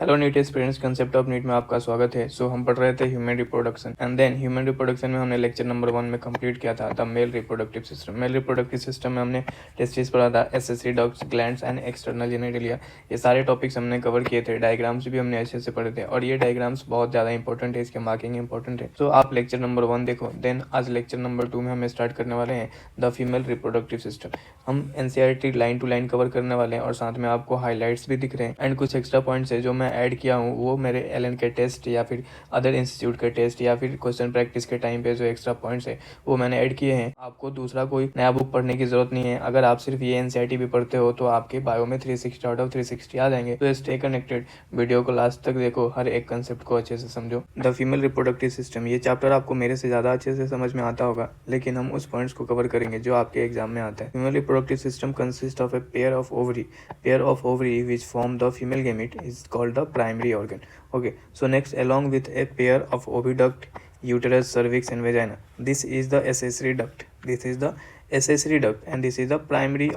Hello NEET students, concept of NEET में आपका स्वागत है। हम पढ़ रहे थे human reproduction and then human reproduction में हमने लेक्चर नंबर 1 में कंप्लीट किया था the male reproductive system. Male reproductive system में हमने टेस्टिस पढ़ा था, accessory ducts, glands and external genitalia. ये सारे टॉपिक्स हमने कवर किए थे। डायग्राम्स भी हमने अच्छे से पढ़े थे और ये डायग्राम्स बहुत ज़्यादा इंपॉर्टेंट है, इसके मार्किंग इंपॉर्टेंट है। आप लेक्चर नंबर 1 देखो, देन आज लेक्चर नंबर 2 में हम स्टार्ट करने वाले हैं द फीमेल रिप्रोडक्टिव सिस्टम। हम NCERT line to line cover करने वाले हैं और साथ में आपको हाईलाइट्स भी दिख रहे हैं एंड कुछ एक्स्ट्रा पॉइंट्स है जो मैं ऐड किया हूँ, वो मेरे एलन के टेस्ट या फिर अदर इंस्टीट्यूट के टेस्ट या फिर क्वेश्चन प्रैक्टिस के टाइम पे जो एक्स्ट्रा पॉइंट्स है वो मैंने ऐड किए हैं। आपको दूसरा कोई नया बुक पढ़ने की जरूरत नहीं है। अगर आप सिर्फ ये एनसीईआरटी भी पढ़ते हो तो आपके बायो में 360 आउट ऑफ 360 आ जाएंगे। तो स्टे कनेक्टेड, वीडियो को लास्ट तक देखो, हर एक कंसेप्ट को अच्छे से समझो। द फीमेल रिप्रोडक्टिव सिस्टम, ये चैप्टर आपको मेरे से ज़्यादा अच्छे से समझ में आता होगा, लेकिन हम उस पॉइंट्स को कवर करेंगे जो आपके एग्जाम में आता है। Female reproductive system consist of a pair of ovary which form the female gamete is called the primary organ. Okay, so next, along with a pair of oviduct, uterus, cervix and vagina, this is the accessory duct. This is the accessory duct and this is the primary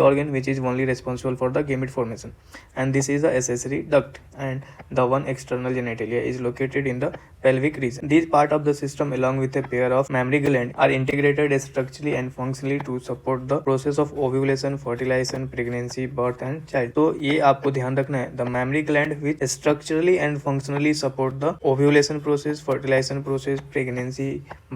organ which is only responsible for the gamete formation, and this is the accessory duct, and the one external genitalia is located in the pelvic region. These part of the system along with a pair of mammary gland are integrated structurally and functionally to support the process of ovulation, fertilization, pregnancy, birth and child. तो ये आपको ध्यान रखना है, the mammary gland which structurally and functionally support the ovulation process, fertilization process, pregnancy,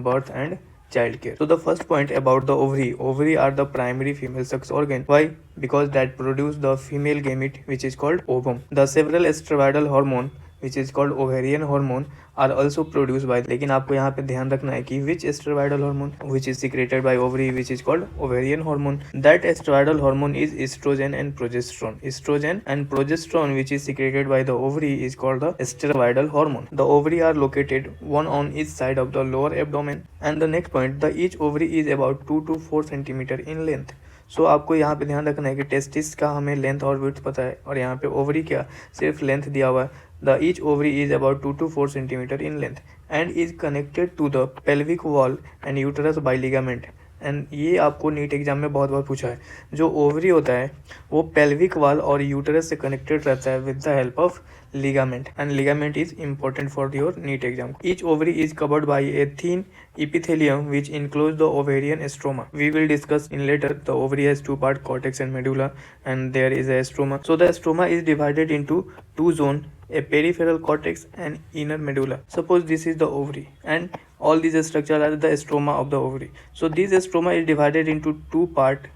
birth and child care. So the first point about the ovary are the primary female sex organ. Why? Because that produce the female gamete which is called ovum. The several estrovidal hormone which is called ovarian hormone are also produced by, लेकिन आपको यहाँ पे ध्यान रखना है कि which estrovidal hormone which is secreted by ovary which is called ovarian hormone. That estrovidal hormone is estrogen and progesterone. Estrogen and progesterone which is secreted by the ovary is called the estrovidal hormone. The ovary are located one on each side of the lower abdomen. And the next point, the each ovary is about 2 to 4 centimeter in length. आपको यहाँ पे ध्यान रखना है कि testis का हमें length और विड्थ पता है और यहाँ पे ओवरी क्या सिर्फ लेंथ दिया हुआ है। The each ovary is about 2 to 4 centimeter in length and is connected to the pelvic wall and uterus by ligament. And ये आपको नीट एग्जाम में बहुत बार पूछा है। जो ओवरी होता है वो पेल्विक वाल और यूटरस से कनेक्टेड रहता है with the help of ligament, and ligament is important for your NEET exam. Each ovary is covered by a thin epithelium which includes the ovarian stroma. We will discuss in later. The ovary has two parts, cortex and medulla, and there is a stroma. So the stroma is divided into two zones, a peripheral cortex and inner medulla. Suppose this is the ovary and all these structures are the stroma of the ovary. So this stroma is divided into two parts,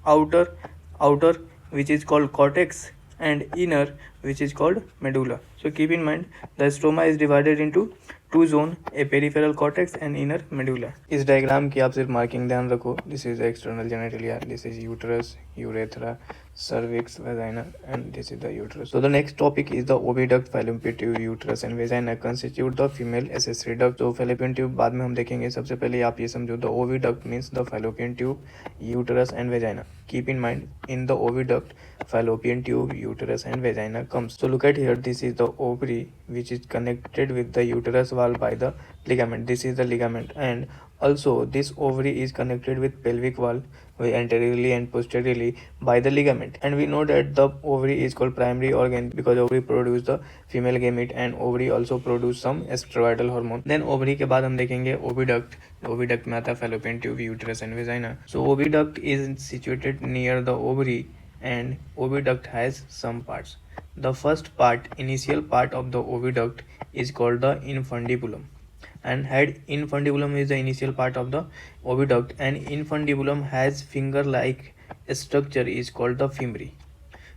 outer which is called cortex and inner which is called medulla. So keep in mind the stroma is divided into two zone, a peripheral cortex and inner medulla. इस diagram की आप सिर्फ marking ध्यान रखो. This is external genitalia, this is uterus, urethra, cervix, vagina, and this is the uterus. So the next topic is the oviduct, fallopian tube, uterus and vagina constitute the female accessory duct. तो fallopian tube बाद में हम देखेंगे. सबसे पहले आप ये समझो, the oviduct means the fallopian tube, uterus and vagina. Keep in mind, in the oviduct, fallopian tube, uterus and vagina comes. So look at here, this is the ovary which is connected with the uterus wall by the ligament. This is the ligament, and also this ovary is connected with pelvic wall anteriorly and posteriorly by the ligament. And we know that the ovary is called primary organ because ovary produce the female gamete and ovary also produce some estroidal hormone. Then ovary के बाद हम देखेंगे oviduct. Oviduct में आता है fallopian tube, uterus and vagina. So oviduct is situated near the ovary and oviduct has some parts. The first part, initial part of the oviduct is called the infundibulum, and head infundibulum is the initial part of the oviduct, and infundibulum has finger like structure is called the femori.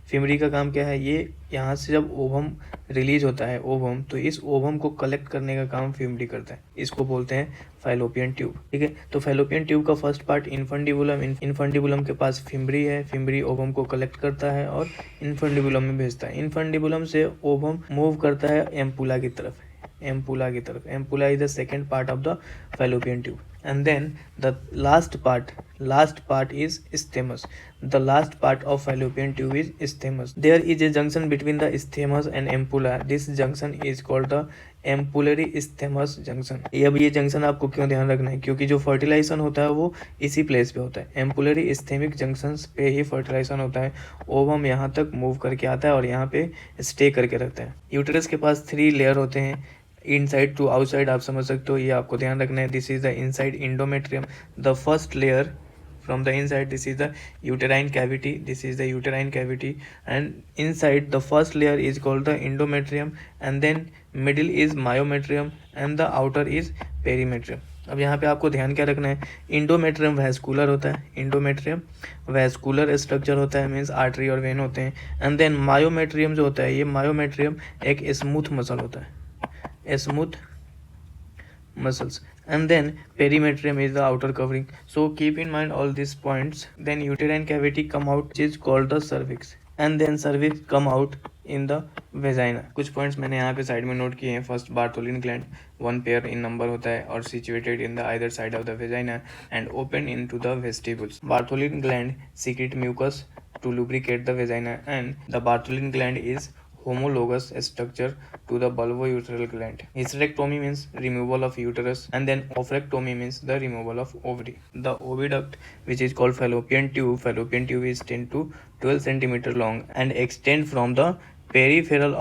Fimbria का काम क्या है, ये यहाँ से जब ovum release होता है ओवम, तो इस ओवम को कलेक्ट करने का काम फिमरी करता है. इसको बोलते हैं फैलोपियन ट्यूब. ठीक है, तो फैलोपियन ट्यूब का फर्स्ट पार्ट इनफंडिबुलम. इनफंडिबुलम के पास फिमरी है. फिमरी ओवम को कलेक्ट करता है और इनफंडिबुलम में भेजता है. इनफंडिबुलम से ओवम मूव करता है एम्पुला की तरफ. Ampulla is the second part of the fallopian tube. and then the last part is isthmus. The last part of fallopian tube is isthmus. There is a junction between the isthmus and ampulla. This junction is called the ampullary isthmus junction. अब ये junction आपको क्यों ध्यान रखना है, क्योंकि जो fertilisation होता है वो इसी प्लेस पे होता है. एम्पुलरी इस्थेमिक जंक्शंस पे ही फर्टिलाइजेशन होता है. ओवम यहाँ तक मूव करके आता है और यहाँ पे स्टे करके रखता है. यूटेरस के पास 3 लेयर होते हैं, इनसाइड टू आउटसाइड आप समझ सकते हो, ये आपको ध्यान रखना है. This is the inside endometrium, the first layer from the inside. This is the uterine cavity. This is the uterine cavity, and inside the first layer is called the endometrium, and then middle is myometrium and the outer is perimetrium. अब यहाँ पे आपको ध्यान क्या रखना है, endometrium vascular होता है, इंडोमेट्रियम वैस्कुलर स्ट्रक्चर होता है, मीन्स आर्टरी और वेन होते हैं. एंड देन मायोमेट्रियम जो होता है, ये मायोमेट्रियम एक स्मूथ मसल होता है, smooth muscles, and then perimetrium is the outer covering. So keep in mind all these points. Then uterine cavity come out, which is called the cervix, and then cervix come out in the vagina. कुछ points मैंने यहाँ पे side में note किए हैं. First Bartholin gland 1 pair in number होता है और situated in the either side of the vagina and open into the vestibules. Bartholin gland secrete mucus to lubricate the vagina, and the Bartholin gland is homologous structure to the bulbouteral gland. Hysterectomy means removal of uterus, and then oophorectomy means the removal of ovary. The oviduct, which is called fallopian tube is 10 to 12 centimeter long and extend from the peripheral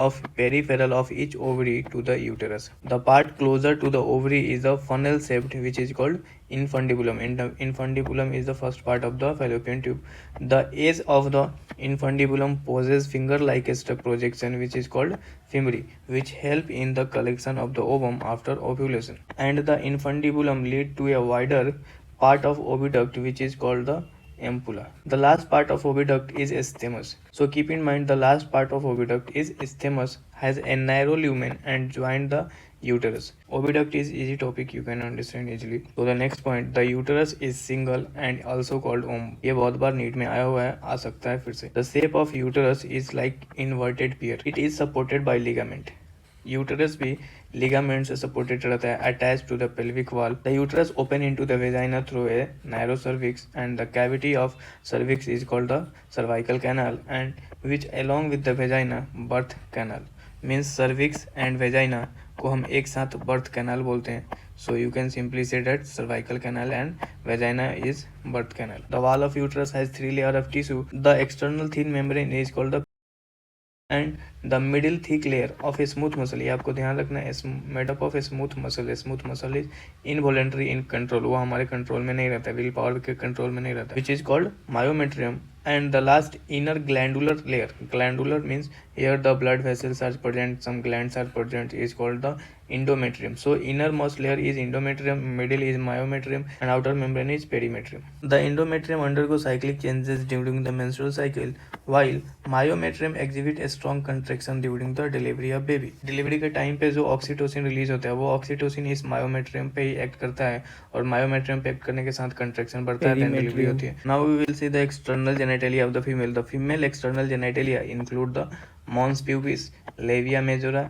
of each ovary to the uterus. The part closer to the ovary is the funnel shaped, which is called infundibulum. Infundibulum is the first part of the fallopian tube. The edge of the infundibulum possesses finger-like projection, which is called femori, which help in the collection of the ovum after ovulation. And the infundibulum lead to a wider part of oviduct, which is called the ampulla. The last part of oviduct is isthmus. So keep in mind, the last part of oviduct is isthmus, has a narrow lumen and join the uterus. Oviduct is easy topic, you can understand easily. So the next point, the uterus is single and also called womb. ये बहुत बार NEET में आया हुआ है, आ सकता है फिर से. The shape of uterus is like inverted pear. It is supported by ligament. Uterus भी लिगामेंट से सपोर्टेड रहता है, attach to the pelvic wall. The uterus open into the vagina through a narrow cervix, and the cavity of cervix is called the cervical canal, and which along with the vagina birth canal. Means cervix and vagina को हम एक साथ birth canal बोलते हैं. So you can simply say that cervical canal and vagina is birth canal. The wall of uterus has 3 layer of tissue. The external thin membrane is called the end the middle thick layer of a smooth muscle. ये आपको ध्यान रखना है, made up of a smooth muscle. Smooth muscle is involuntary in control, वो हमारे control में नहीं रहता, विल पावर के कंट्रोल में नहीं रहता, which is called myometrium. And the last inner glandular layer. Glandular means here the blood vessels are present, some glands are present, is called the endometrium. So innermost layer is endometrium, middle is myometrium, and outer membrane is perimetrium. The endometrium undergoes cyclic changes during the menstrual cycle, while myometrium exhibit a strong contraction during the delivery of baby. Delivery के time पे जो oxytocin release होता है, वो oxytocin इस myometrium पे ही act करता है, और मायोमेट्रियम पे एक्ट करने के साथ कंट्रैक्शन बढ़ता है, डिलीवरी होती है. Now we will see the external genitalia of the female. The female external genitalia include the mons pubis, labia majora,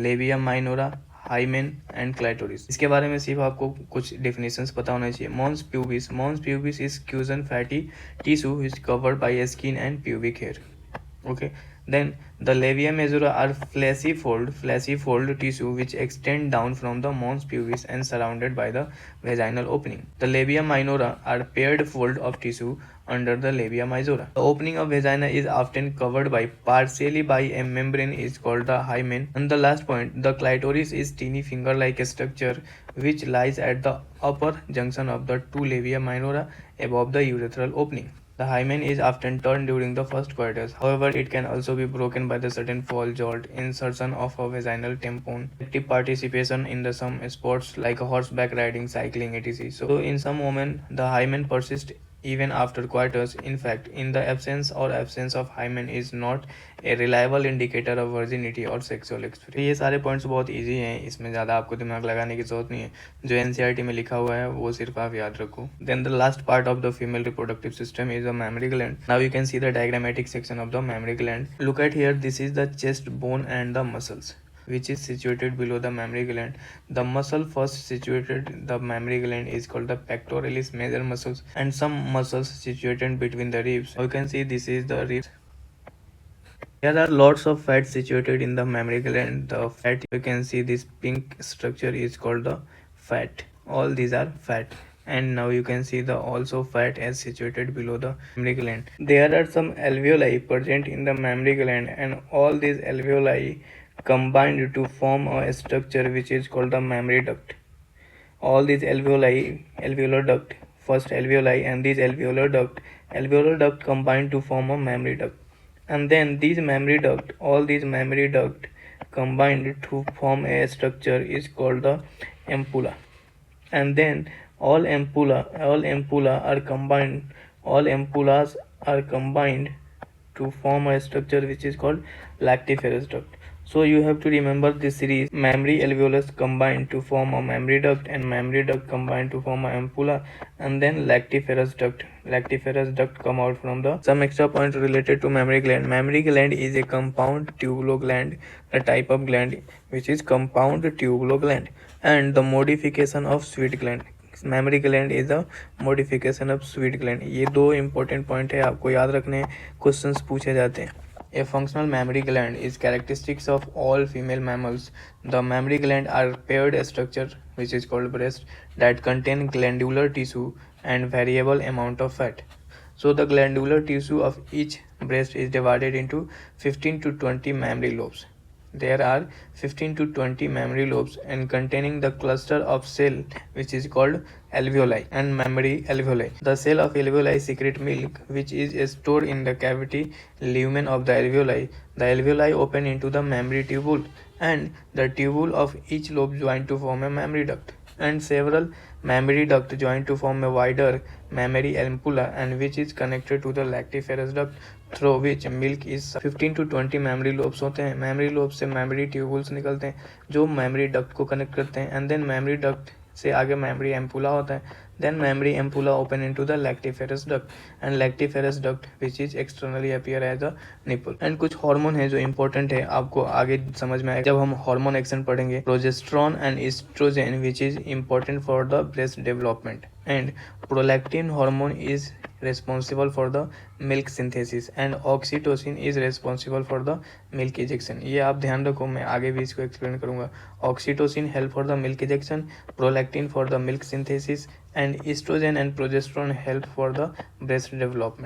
labia minora, hymen and clitoris. इसके बारे में सिर्फ आपको कुछ definitions पता होना चाहिए. Mons pubis is squamous fatty tissue which is covered by skin and pubic hair. Okay. Then the labia majora are fleshy fold tissue which extend down from the mons pubis and surrounded by the vaginal opening. The labia minora are paired fold of tissue under the labia majora. The opening of vagina is often covered by partially by a membrane is called the hymen. And the last point, the clitoris is teeny finger-like structure which lies at the upper junction of the 2 labia minora above the urethral opening. The hymen is often turned during the first coitus. However, it can also be broken by the sudden fall, jolt, insertion of a vaginal tampon, active participation in the some sports like horseback riding, cycling, etc. So, in some women, the hymen persists even after coitus. In fact, in the absence of hymen is not a reliable indicator of virginity or sexual experience. ये सारे points बहुत easy हैं, इसमें ज़्यादा आपको दिमाग लगाने की जरूरत नहीं है. जो एनसीईआरटी में लिखा हुआ है वो सिर्फ आप याद रखो. Then the last part of the female reproductive system is the mammary gland. Now you can see the diagrammatic section of the mammary gland. Look at here, this is the chest bone and the muscles. which is situated below the mammary gland. The muscle first situated in the mammary gland is called the pectoralis major muscles, and some muscles situated between the ribs. You can see this is the ribs. There are lots of fat situated in the mammary gland. The fat, you can see this pink structure is called the fat. All these are fat. And now you can see the also fat as situated below the mammary gland. There are some alveoli present in the mammary gland, and all these alveoli combined to form a structure which is called the mammary duct. All these alveolar duct, first alveoli and these alveolar duct combine to form a mammary duct, and then all these mammary duct combined to form a structure is called the ampulla, and then all ampullas are combined to form a structure which is called lactiferous duct. So you have to remember this series: mammary alveolus combined to form a mammary duct, and mammary duct combined to form an ampulla, and then lactiferous duct. Lactiferous duct come out from the some extra point related to mammary gland. Mammary gland is a compound tubular gland, a type of gland which is compound tubular gland, and the modification of sweet gland. Memory gland is the modification of sweet gland. ये दो important point है, आपको याद रखने हैं, questions पूछे जाते हैं. A functional mammary gland is characteristics of all female mammals. The mammary gland are paired structure which is called breast that contain glandular tissue and variable amount of fat. So the glandular tissue of each breast is divided into 15 to 20 mammary lobes. There are 15 to 20 mammary lobes and containing the cluster of cell which is called alveoli and mammary alveoli. The cell of alveoli secrete milk which is stored in the cavity lumen of the alveoli. The alveoli open into the mammary tubule, and the tubule of each lobe join to form a mammary duct, and several mammary duct join to form a wider mammary ampulla, and which is connected to the lactiferous duct through which milk is. 15 to 20 memory lobes होते हैं. Memory lobe से memory tubules निकलते हैं जो memory duct को connect करते हैं, and then memory duct से आगे मेमोरी एम्पुला होता है. Then mammary ampulla open into the lactiferous duct, and lactiferous duct which is externally appear as a nipple. And कुछ हार्मोन है जो इंपॉर्टेंट है, आपको आगे समझ में आएगा जब हम हार्मोन एक्शन पढ़ेंगे. Progesterone and estrogen which is important for the breast development, and prolactin hormone is responsible for the milk synthesis, and oxytocin is responsible for the milk ejection. ये आप ध्यान रखो, मैं आगे भी इसको एक्सप्लेन करूंगा. Oxytocin help for the milk ejection, prolactin for the milk synthesis, and estrogen and progesterone help for the breast development.